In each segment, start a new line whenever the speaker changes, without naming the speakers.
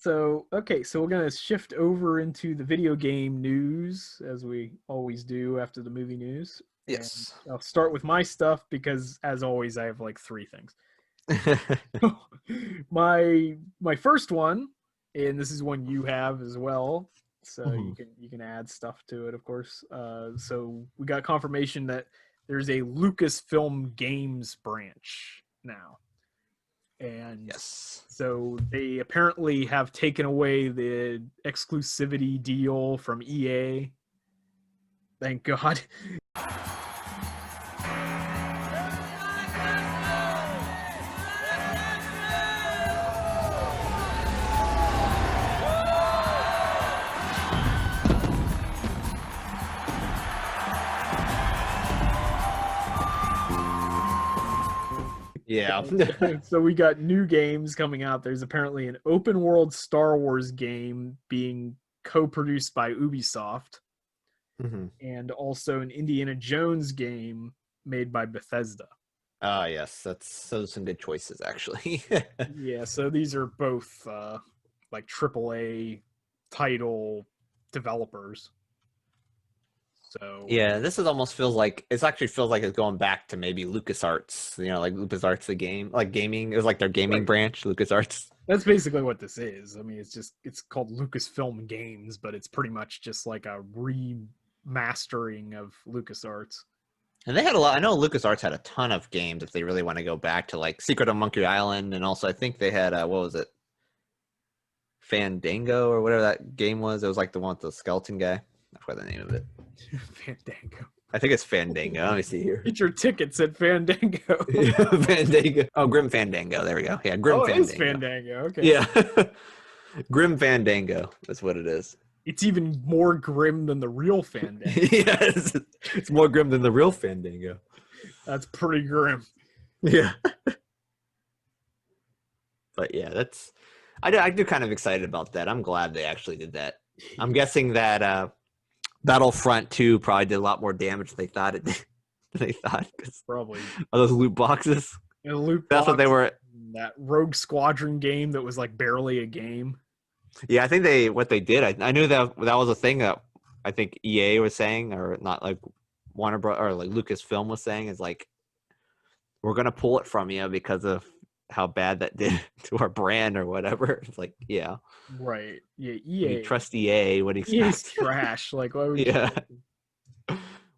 So we're gonna shift over into the video game news as we always do after the movie news. And
Yes.
I'll start with my stuff because as always I have like three things. My first one, and this is one you have as well, so
Mhm.
you can add stuff to it, of course. So we got confirmation that there's a Lucasfilm Games branch now, and
Yes.
so they apparently have taken away the exclusivity deal from EA. Thank God.
Yeah.
So we got new games coming out. There's apparently an open world Star Wars game being co-produced by Ubisoft,
Mhm.
and also an Indiana Jones game made by Bethesda.
Yes, those are some good choices actually.
Yeah, so these are both like AAA title developers. So
Yeah, this is almost feels like it's actually feels like it's going back to maybe LucasArts, like LucasArts the game, like gaming. It was like their gaming
right,
branch, LucasArts.
that's basically what this is. I mean, it's called Lucasfilm Games, but it's pretty much just like a remastering of LucasArts.
And they had a lot. I know LucasArts had a ton of games if they really want to go back to like Secret of Monkey Island, and also I think they had what was it? Fandango or whatever that game was. It was like the one with the skeleton guy. I forgot the name of it.
Fandango.
I think it's Fandango. Let me see here.
Get your tickets at Fandango.
Fandango. Oh, Grim Fandango. There we go. Yeah, Grim
Oh, it is
Fandango.
Fandango. Okay.
Yeah. Grim Fandango. That's what it is.
It's even more grim than the real Fandango.
Yes. It's more grim than the real Fandango.
That's pretty grim.
Yeah. But yeah, I do kind of excited about that. I'm glad they actually did that. I'm guessing that Battlefront 2 probably did a lot more damage than they thought it did. They thought because
Probably.
of those loot boxes.
And loot
That's what they
box,
were.
that Rogue Squadron game that was like barely a game.
Yeah, I think what they did. I knew that was a thing that I think EA was saying, or not like Warner Bros. Or like Lucasfilm was saying, is like we're gonna pull it from you because of how bad that did to our brand or whatever. It's like, yeah,
Right. Yeah,
when you
EA.
trust EA, what do you
EA's
expect?
trash. Like, why would
Yeah,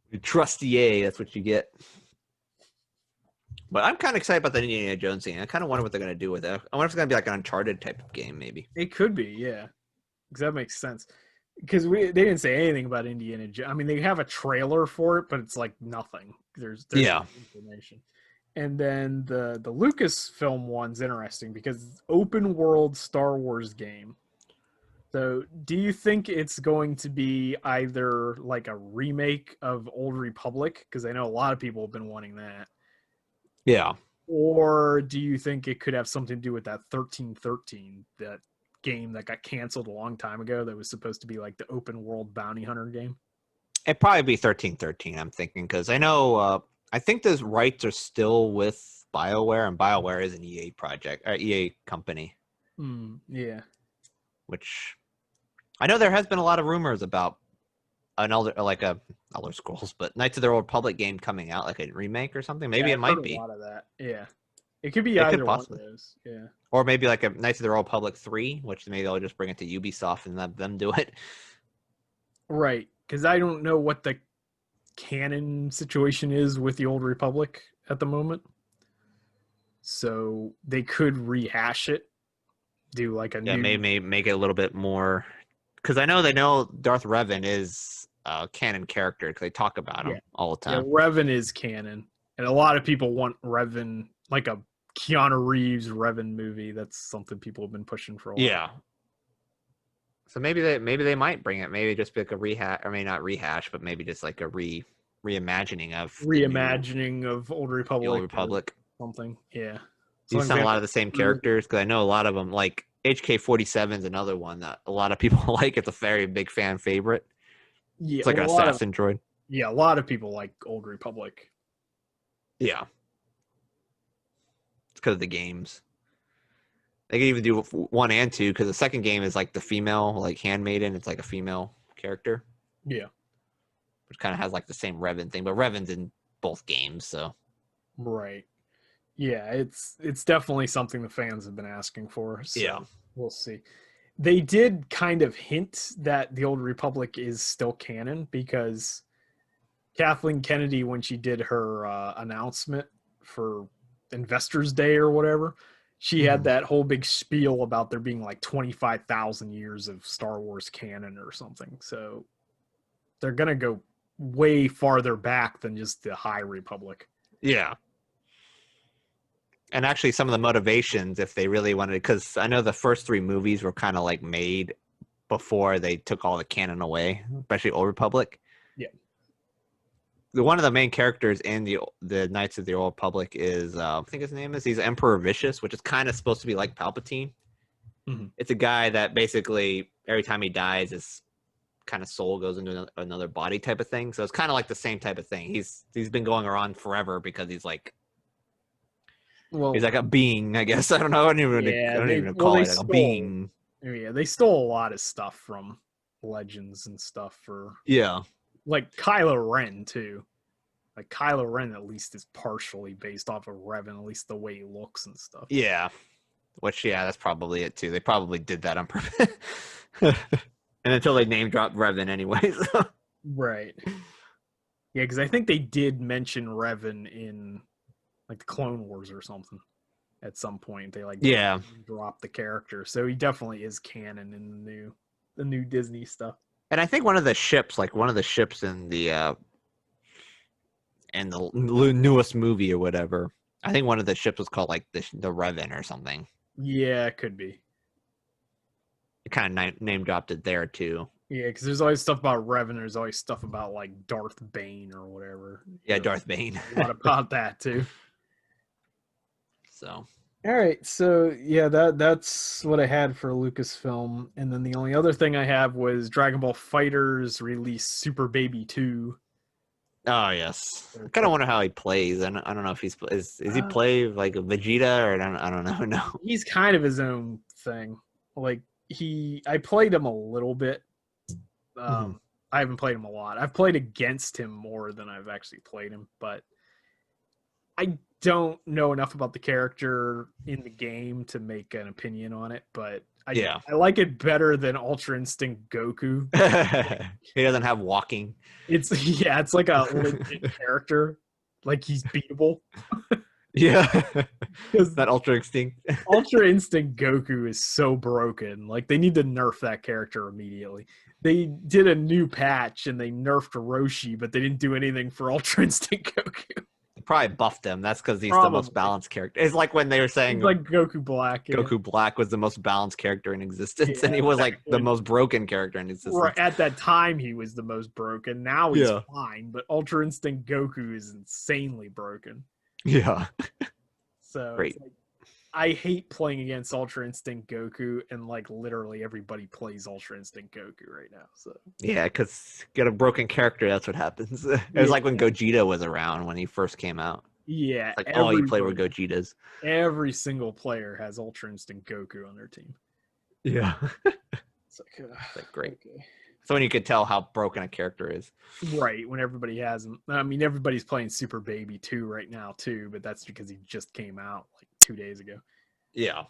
you trust EA, that's what you get. But I'm kind of excited about the Indiana Jones thing. I kind of wonder what they're gonna do with it. I wonder if it's gonna be like an Uncharted type of game, maybe.
It could be, yeah. Because that makes sense. Because they didn't say anything about Indiana Jones. I mean, they have a trailer for it, but it's like nothing. There's
Yeah.
no information. And then the Lucasfilm one's interesting because it's open world Star Wars game. So, do you think it's going to be either like a remake of Old Republic? Because I know a lot of people have been wanting that.
Yeah.
Or do you think it could have something to do with that 1313, that game that got canceled a long time ago that was supposed to be like the open world bounty hunter game?
It'd probably be 1313, I'm thinking, because I know I think those rights are still with BioWare, and BioWare is an EA project or EA company.
Yeah.
Which I know there has been a lot of rumors about an Elder Scrolls, but Knights of the Old Republic game coming out, like a remake or something. Maybe
Yeah,
it
I've heard
might
a
be.
lot of that. Yeah. It could be
It could
either one of
possibly,
those. Yeah.
or maybe like a Knights of the Old Republic 3, which maybe they'll just bring it to Ubisoft and let them do it.
Right. Because I don't know what the canon situation is with the Old Republic at the moment. So they could rehash it, do like a
Yeah,
new.
maybe make it a little bit more, because I know they know Darth Revan is a canon character because they talk about
Yeah.
him all the
Yeah,
time.
Revan is canon. And a lot of people want Revan, like a Keanu Reeves Revan movie. That's something people have been pushing for a while.
Yeah. So maybe they might bring it. Maybe just be like a rehash. I mean, not rehash, but maybe just like a reimagining of
Reimagining of Old
the Old
Republic or
Republic.
something. Yeah.
You
Something
sound
they
a
have
lot of
to
the same
prove.
characters because I know a lot of them. Like HK-47 is another one that a lot of people like. It's a very big fan favorite.
Yeah,
It's like an assassin droid.
Yeah, a lot of people like Old Republic.
Yeah, it's because of the games. They could even do 1 and 2 because the second game is like the female, like handmaiden. It's like a female character,
Yeah.
which kind of has like the same Revan thing, but Revan's in both games, so
Right. Yeah, it's definitely something the fans have been asking for.
yeah,
So we'll see. They did kind of hint that the Old Republic is still canon because Kathleen Kennedy, when she did her announcement for Investors Day or whatever, she had that whole big spiel about there being like 25,000 years of Star Wars canon or something. So they're going to go way farther back than just the High Republic.
yeah. And actually, some of the motivations, if they really wanted, because I know the first 3 movies were kind of like made before they took all the canon away, especially Old Republic.
Yeah.
One of the main characters in the Knights of the Old Republic is, I think his name is, he's Emperor Vicious, which is kind of supposed to be like Palpatine.
Mm-hmm.
It's a guy that basically every time he dies, his kind of soul goes into another body type of thing. So it's kind of like the same type of thing. He's been going around forever because he's like a being, I guess. I don't know. I don't even call it like a being.
Yeah, they stole a lot of stuff from Legends and stuff for like Kylo Ren too. Like Kylo Ren at least is partially based off of Revan, at least the way he looks and stuff.
Yeah. Which that's probably it too. They probably did that on purpose. And until they name dropped Revan anyway. So.
Right. Yeah, because I think they did mention Revan in like the Clone Wars or something at some point. They dropped the character, so he definitely is canon in the new Disney stuff.
And I think one of the ships in the newest movie or whatever, I think one of the ships was called like the Revan or something.
Yeah, it could be.
It kind of name dropped it there too.
Yeah, because there's always stuff about Revan. There's always stuff about like Darth Bane or whatever.
Yeah, Darth Bane.
A lot about that too.
So.
All right, so yeah, that's what I had for Lucasfilm, and then the only other thing I have was Dragon Ball FighterZ released Super Baby 2.
Oh yes, I kind of wonder how he plays. I don't know if is he play like a Vegeta or I don't know. No,
he's kind of his own thing. Like I played him a little bit. I haven't played him a lot. I've played against him more than I've actually played him, but I don't know enough about the character in the game to make an opinion on it, but I like it better than Ultra Instinct Goku.
He doesn't have walking.
It's like a legit character. Like he's beatable.
Yeah. That Ultra Instinct.
Ultra Instinct Goku is so broken. Like they need to nerf that character immediately. They did a new patch and they nerfed Roshi, but they didn't do anything for Ultra Instinct Goku.
Probably buffed him. That's because he's the most balanced character. It's like when they were saying
like Goku Black. Yeah.
Goku Black was the most balanced character in existence, and he was like the most broken character in existence.
Right, at that time, he was the most broken. Now he's fine, but Ultra Instinct Goku is insanely broken.
Yeah.
So
great.
Like, I hate playing against Ultra Instinct Goku, and like literally everybody plays Ultra Instinct Goku right now. So
yeah, because get a broken character, that's what happens. It was like when Gogeta was around when he first came out.
Yeah,
it's like all you play were Gogetas.
Every single player has Ultra Instinct Goku on their team.
Yeah,
it's
like great. Okay. So when you could tell how broken a character is,
right? When everybody has him. I mean, everybody's playing Super Baby 2 right now too, but that's because he just came out like 2 days ago.
Yeah.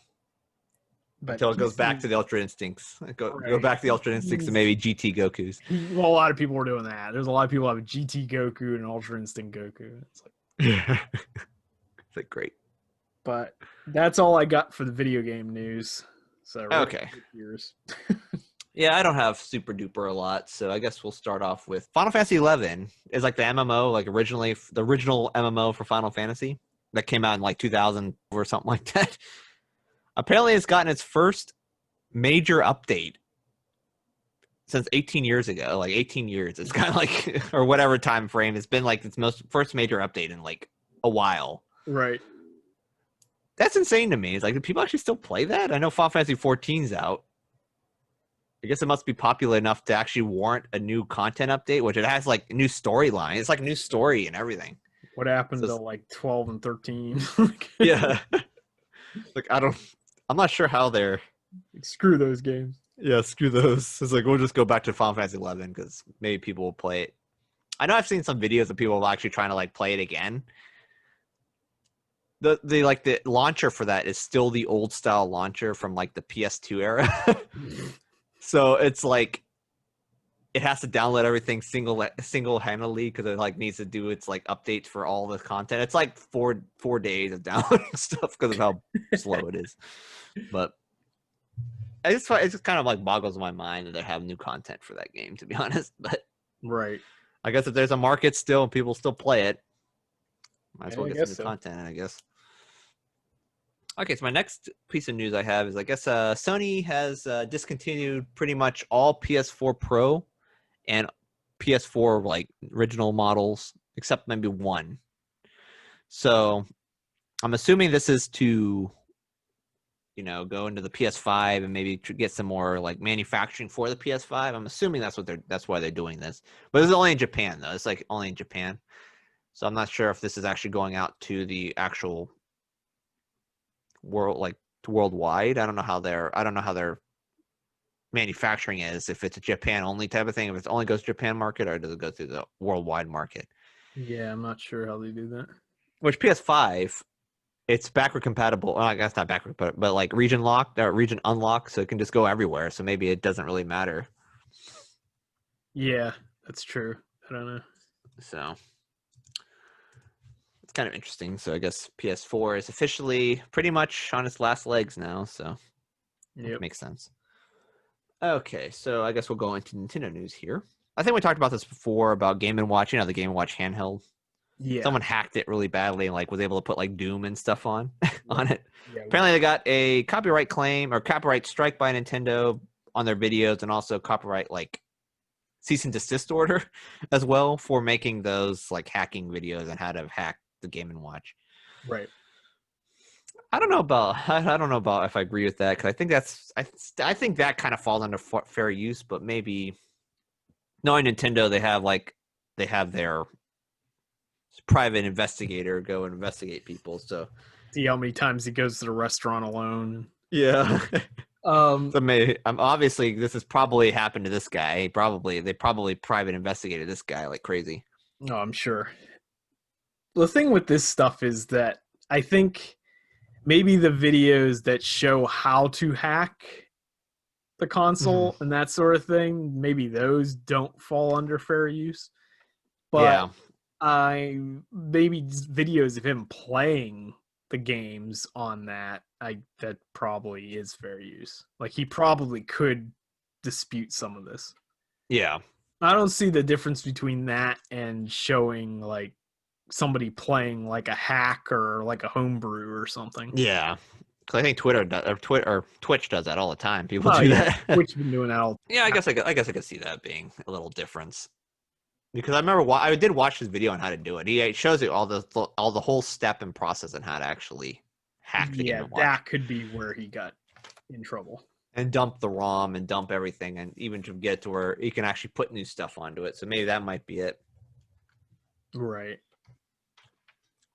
But
until it goes back to the Ultra Instincts. Go back to the Ultra Instincts and maybe GT Gokus.
Well, a lot of people were doing that. There's a lot of people have a GT Goku and an Ultra Instinct Goku. It's like,
it's like great.
But that's all I got for the video game news. So
okay. Yeah, I don't have super duper a lot, so I guess we'll start off with Final Fantasy 11 is like the MMO, like originally the original MMO for Final Fantasy that came out in like 2000 or something like that. Apparently, it's gotten its first major update since 18 years ago. Like 18 years, it's kind of like, or whatever time frame. It's been like its first major update in like a while.
Right.
That's insane to me. It's like, do people actually still play that? I know Final Fantasy 14's out. I guess it must be popular enough to actually warrant a new content update, which it has like a new storyline. It's like a new story and everything.
What happened to like 12 and 13?
Yeah. Like, I don't I'm not sure how they're.
Like, screw those games.
Yeah, screw those. It's like we'll just go back to Final Fantasy 11 because maybe people will play it. I know I've seen some videos of people actually trying to like play it again. The launcher for that is still the old style launcher from like the PS2 era. So it's like it has to download everything single handedly because it like needs to do its like updates for all the content. It's like four days of downloading stuff because of how slow it is. But it just kind of like boggles my mind that they have new content for that game, to be honest. But
Right.
I guess if there's a market still and people still play it, might as well get some new
so.
content, I guess. Okay, so my next piece of news I have is I guess Sony has discontinued pretty much all PS4 Pro and PS4 like original models except maybe one. So I'm assuming this is to, go into the PS5 and maybe get some more like manufacturing for the PS5. I'm assuming that's why they're doing this. But it's only in Japan though. It's like only in Japan. So I'm not sure if this is actually going out to the actual world, like worldwide. I don't know how their manufacturing is. If it's a Japan only type of thing, if it only goes to Japan market, or does it go through the worldwide market?
Yeah, I'm not sure how they do that.
Which PS5, it's backward compatible. Well, I guess not backward, but like region locked or region unlocked, so it can just go everywhere. So maybe it doesn't really matter.
Yeah, that's true. I don't know.
So it's kind of interesting. So I guess PS4 is officially pretty much on its last legs now. So it makes sense. Okay, so I guess we'll go into Nintendo news here. I think we talked about this before about Game & Watch. The Game & Watch handheld.
Yeah.
Someone hacked it really badly and like was able to put like Doom and stuff on it.
Yeah.
Apparently, they got a copyright claim or copyright strike by Nintendo on their videos, and also copyright like cease and desist order as well for making those like hacking videos and how to hack the Game & Watch.
Right.
I don't know about if I agree with that, because I think that kind of falls under fair use, but maybe knowing Nintendo, they have their private investigator go and investigate people. So
see how many times he goes to the restaurant alone.
Yeah. Obviously this has probably happened to this guy. They probably private investigated this guy like crazy.
Oh, I'm sure. The thing with this stuff is that I think maybe the videos that show how to hack the console and that sort of thing, maybe those don't fall under fair use. But maybe videos of him playing the games on that probably is fair use. Like he probably could dispute some of this.
Yeah.
I don't see the difference between that and showing like somebody playing like a hack or like a homebrew or something.
Yeah. Because I think Twitch does that all the time. People do that.
Twitch been doing that all.
Yeah, I guess I could see that being a little difference. Because I remember I did watch his video on how to do it. He shows you all the whole step and process on how to actually hack the Game & Watch.
That could be where he got in trouble.
And dump the ROM and dump everything, and even to get to where he can actually put new stuff onto it. So maybe that might be it.
Right.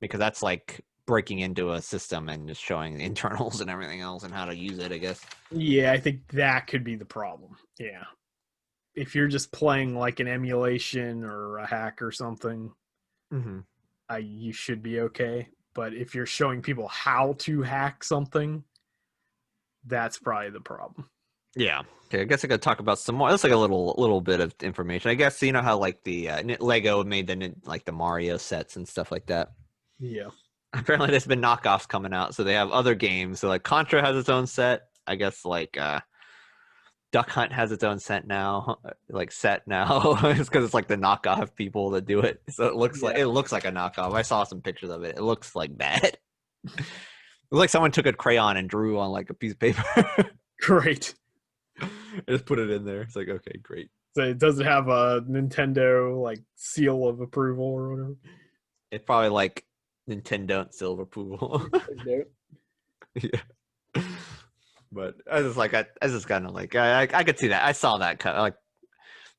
Because that's like breaking into a system and just showing the internals and everything else and how to use it, I guess.
Yeah, I think that could be the problem. Yeah. If you're just playing like an emulation or a hack or something, you should be okay. But if you're showing people how to hack something, that's probably the problem.
Yeah. Okay, I guess I could talk about some more. That's like a little bit of information. I guess you know how like the Lego made the Mario sets and stuff like that.
Yeah.
Apparently, there's been knockoffs coming out, so they have other games. So like Contra has its own set. I guess like Duck Hunt has its own set now. It's because it's like the knockoff people that do it. So it looks like a knockoff. I saw some pictures of it. It looks like bad. It looks like someone took a crayon and drew on like a piece of paper.
Great.
I just put it in there. It's like, okay, great.
So it doesn't have a Nintendo like seal of approval or whatever.
It's probably like Nintendo seal of approval. Yeah. But I could see that. I saw that.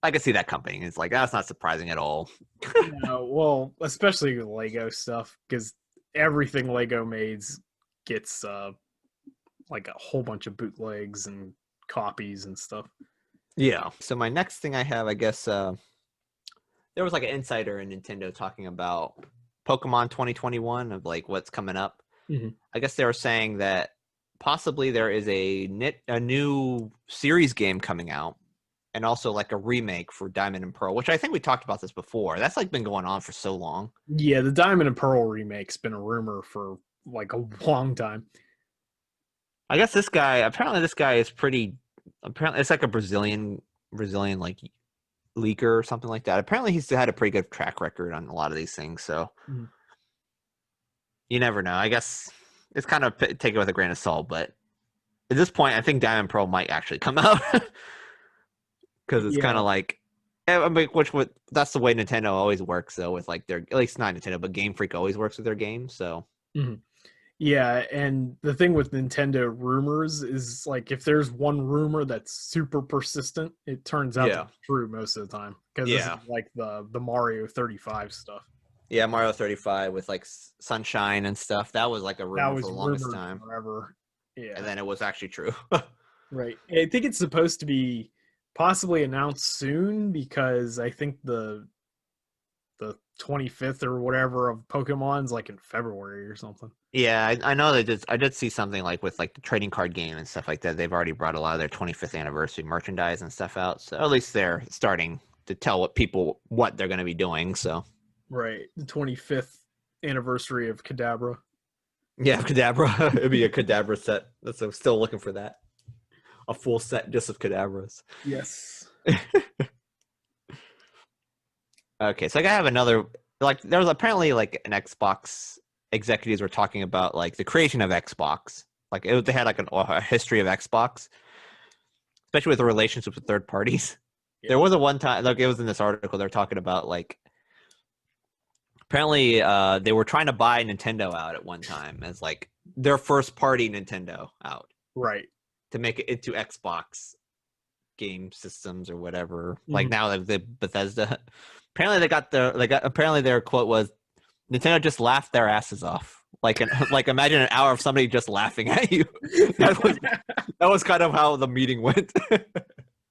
I could see that company. It's like that's not surprising at all.
Well, especially with Lego stuff, because everything Lego makes gets like a whole bunch of bootlegs and copies and stuff.
Yeah. So my next thing I have, I guess, there was like an insider in Nintendo talking about Pokemon 2021 of like what's coming up.
Mm-hmm.
I guess they were saying that possibly there is a new series game coming out, and also like a remake for Diamond and Pearl, which I think we talked about this before. That's like been going on for so long.
Yeah, the Diamond and Pearl remake's been a rumor for like a long time.
I guess this guy is pretty. Apparently, it's like a Brazilian like leaker or something like that. Apparently, he's had a pretty good track record on a lot of these things. So
Mhm.
you never know. I guess it's kind of take it with a grain of salt, but at this point, I think Diamond and Pearl might actually come out because it's kind
Yeah.
of like. I mean, that's the way Nintendo always works, though. With like their, at least not Nintendo, but Game Freak always works with their games. So
Mhm. Yeah, and the thing with Nintendo rumors is like if there's one rumor that's super persistent, it turns out to
yeah,
be true most of the time. Because this is
yeah,
like the Mario 35 stuff.
yeah. Mario 35 with like Sunshine and stuff. That was like a
That
rumor for
was
the longest
rumored
time,
forever.
and
Yeah.
then it was actually true.
Right. I think it's supposed to be possibly announced soon because I think the 25th or whatever of Pokemon's like in February or something.
Yeah, I know they did. I did see something like with like the trading card game and stuff like that. They've already brought a lot of their 25th anniversary merchandise and stuff out. So at least they're starting to tell what they're going to be doing. So
Right. The 25th anniversary of Kadabra.
yeah, Kadabra. It'd be a Kadabra set. That's I'm still looking for that. A full set just of Kadabras.
Yes.
Okay, so I have another. Like, there was apparently like an Xbox executives were talking about like the creation of Xbox. Like they had like a history of Xbox, especially with the relationships with third parties. There
Yeah.
was a one time, like it was in this article, they're talking about like apparently they were trying to buy Nintendo out at one time as like their first party Nintendo out
Right.
to make it into Xbox game systems or whatever. Like
Mhm.
now the Bethesda. Apparently apparently their quote was Nintendo just laughed their asses off. Like imagine an hour of somebody just laughing at you. That was that was kind of how the meeting went.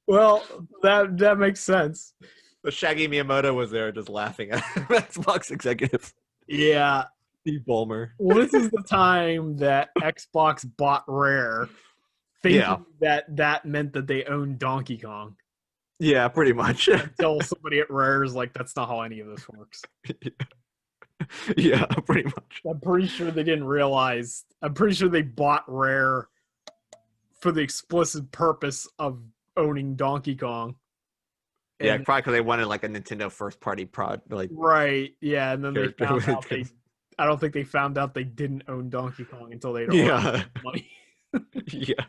Well, that makes sense.
The Shaggy Miyamoto was there just laughing at Xbox executives.
Yeah.
Steve Ballmer.
Well, this is the time that Xbox bought Rare,
Yeah.
thinking that that meant that they owned Donkey Kong.
Yeah, pretty much.
Until somebody at Rare is like, that's not how any of this works.
Yeah, pretty much.
I'm pretty sure they didn't realize. I'm pretty sure they bought Rare for the explicit purpose of owning Donkey Kong.
Yeah,
And
probably because they wanted like a Nintendo first party prod like
right, yeah, and then they
character.
found out they. I don't think they found out they didn't own Donkey Kong until they'd already
Yeah.
money.
Yeah.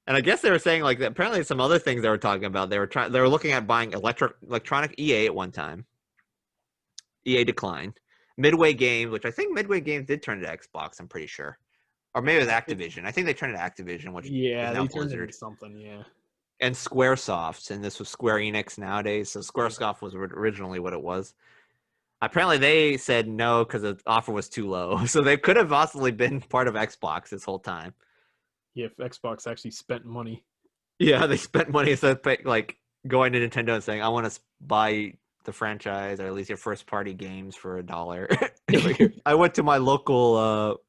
And I guess they were saying like that apparently some other things they were talking about. They were looking at buying electronic EA at one time. EA declined. Midway Games, which I think Midway Games did turn to Xbox, I'm pretty sure. Or maybe it was Activision. I think they turned to Activision, which is
Yeah,
now
they turned
Blizzard.
into something. Yeah.
And Squaresoft, and this was Square Enix nowadays. So Squaresoft was originally what it was. Apparently, they said no because the offer was too low. So they could have possibly been part of Xbox this whole time.
Yeah, if Xbox actually spent money.
Yeah, they spent money instead of like going to Nintendo and saying, "I want to buy the franchise or at least your first party games for $1." I went to my local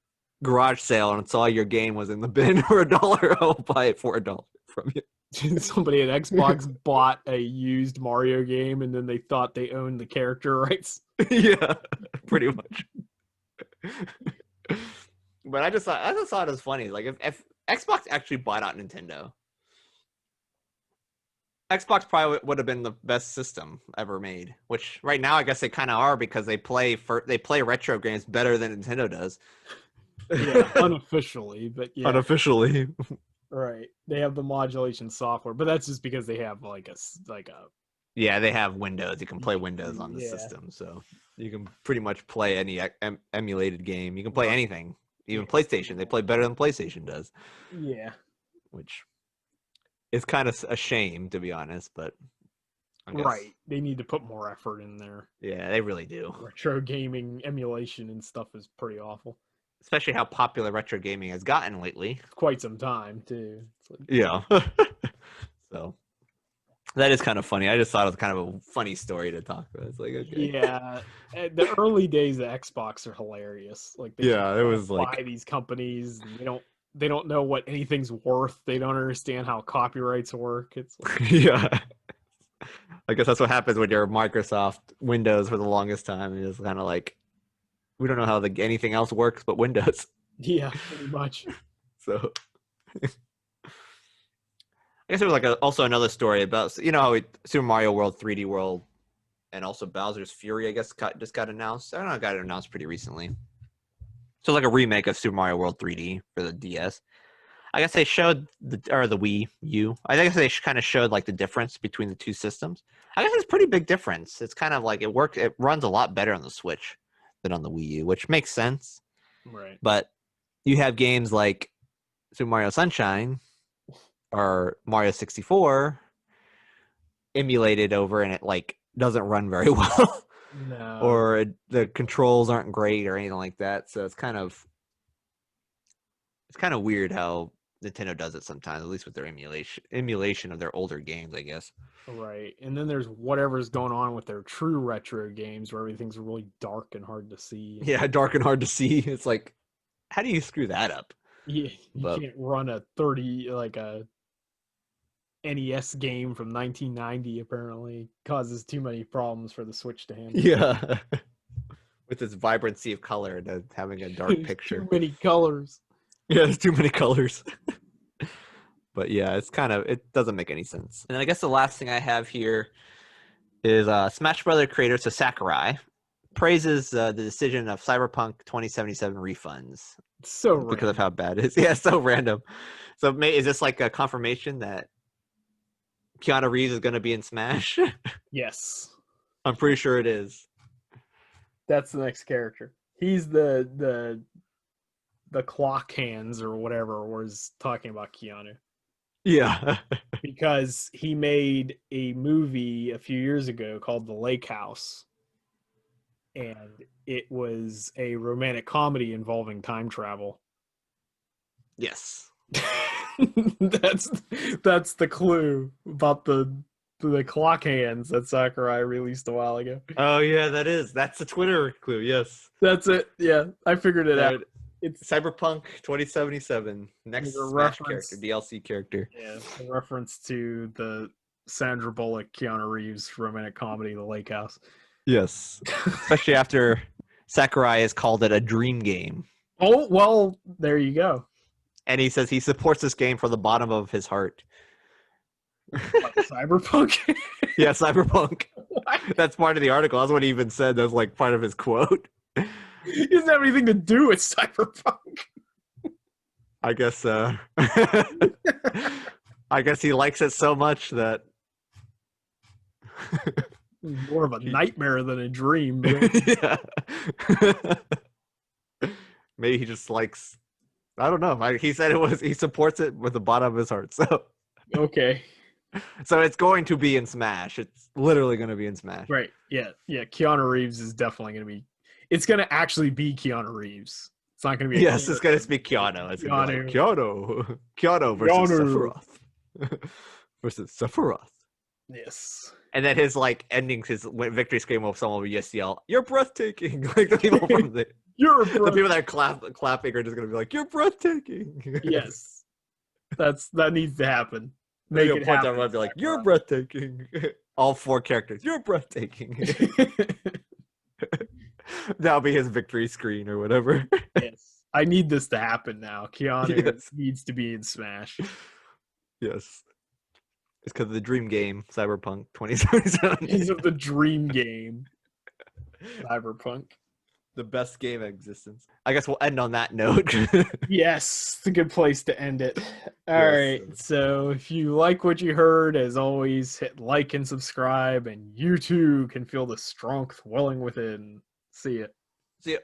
garage sale and saw your game was in the bin for $1. I'll buy it for $1 from you.
Somebody at Xbox bought a used Mario game and then they thought they owned the character rights.
Yeah, pretty much. But I just thought it was funny. Like if Xbox actually bought out Nintendo, Xbox probably would have been the best system ever made. Which right now I guess they kind of are because they play retro games better than Nintendo does.
Yeah, unofficially, but yeah.
Unofficially.
Right. They have the modulation software, but that's just because they have like a
Yeah, they have Windows. You can play Windows on the
yeah.
system, so you can pretty much play any emulated game. You can play anything, even
Yeah.
PlayStation. They play better than PlayStation does.
Yeah.
Which is kind of a shame, to be honest, but I guess,
Right. They need to put more effort in there.
yeah, they really do.
Retro gaming emulation and stuff is pretty awful.
especially how popular retro gaming has gotten lately.
Quite some time too. It's like,
Yeah. So that is kind of funny. I just thought it was kind of a funny story to talk about. It's like, okay.
yeah, the early days of Xbox are hilarious. Like they just
Yeah, it
want
was
to buy
like,
these companies, and they don't know what anything's worth. They don't understand how copyrights work. It's like,
yeah. I guess that's what happens when you're Microsoft Windows for the longest time. It's kind of like, we don't know how anything else works but Windows.
yeah, pretty much.
So I guess there was like also another story about, you know, how Super Mario World 3D World and also Bowser's Fury, I guess, just got announced. I don't know, it got announced pretty recently. So like a remake of Super Mario World 3D for the DS. I guess they showed the Wii U. I guess they kind of showed like the difference between the two systems. I guess it's a pretty big difference. It's kind of like it runs a lot better on the Switch than on the Wii U, which makes sense.
Right.
But you have games like Super Mario Sunshine or Mario 64 emulated over, and it like doesn't run very well.
No.
Or the controls aren't great or anything like that. So it's kind of weird how Nintendo does it sometimes, at least with their emulation of their older games, I guess.
Right. And then there's whatever's going on with their true retro games where everything's really dark and hard to see.
Yeah, dark and hard to see. It's like, how do you screw that up?
You
But
can't run a 30 like a NES game from 1990 apparently. Causes too many problems for the Switch to handle.
yeah, with its vibrancy of color and having a dark
There's
picture.
too many colors.
Yeah, there's too many colors. But yeah, it doesn't make any sense. And I guess the last thing I have here is Smash Brother creator Sakurai praises the decision of Cyberpunk 2077 refunds
So
because of
random.
how bad it is. Yeah, so random. So is this like a confirmation that Keanu Reeves is going to be in Smash?
Yes.
I'm pretty sure it is.
That's the next character. He's the clock hands or whatever was talking about Keanu.
Yeah.
Because he made a movie a few years ago called The Lake House. And it was a romantic comedy involving time travel.
Yes.
that's the clue about the clock hands that Sakurai released a while ago.
Oh yeah, that's the Twitter clue. Yes.
That's it. Yeah, I figured it out.
It's Cyberpunk 2077, next Smash character, DLC character.
Yeah, a reference to the Sandra Bullock, Keanu Reeves romantic comedy, The Lake House.
Yes, especially after Sakurai has called it a dream game.
Oh, well, there you go.
And he says he supports this game from the bottom of his heart.
Like Cyberpunk?
Yeah, Cyberpunk. That's part of the article. That's what he even said. That's like part of his quote.
It doesn't have anything to do with Cyberpunk.
I guess I guess he likes it so much that
More of a nightmare than a dream.
Yeah. Maybe he just likes, I don't know. He said he supports it with the bottom of his heart. So
Okay.
So it's going to be in Smash. It's literally going to be in Smash.
Right. Yeah. Yeah. Keanu Reeves is definitely going to be. It's going to actually be Keanu Reeves. It's not going to be.
Yes, it's going to be Keanu. It's going to be like Keanu versus Sephiroth. Versus Sephiroth.
Yes.
And then his like ending, his victory scream will someone will just yell, "You're breathtaking!" Like the people from the the people that are clapping are just going to be like, "You're breathtaking!"
Yes. That needs to happen. Make it happen.
Everyone be like, "You're breathtaking!" All four characters, "You're breathtaking!" That'll be his victory screen or whatever.
Yes. I need this to happen now. Keanu needs to be in Smash.
Yes. It's because of the dream game, Cyberpunk 2077.
Because of the dream game, Cyberpunk.
The best game in existence. I guess we'll end on that note.
Yes, it's a good place to end it. All right. So if you like what you heard, as always, hit like and subscribe, and you too can feel the strength welling within. See ya.
See ya.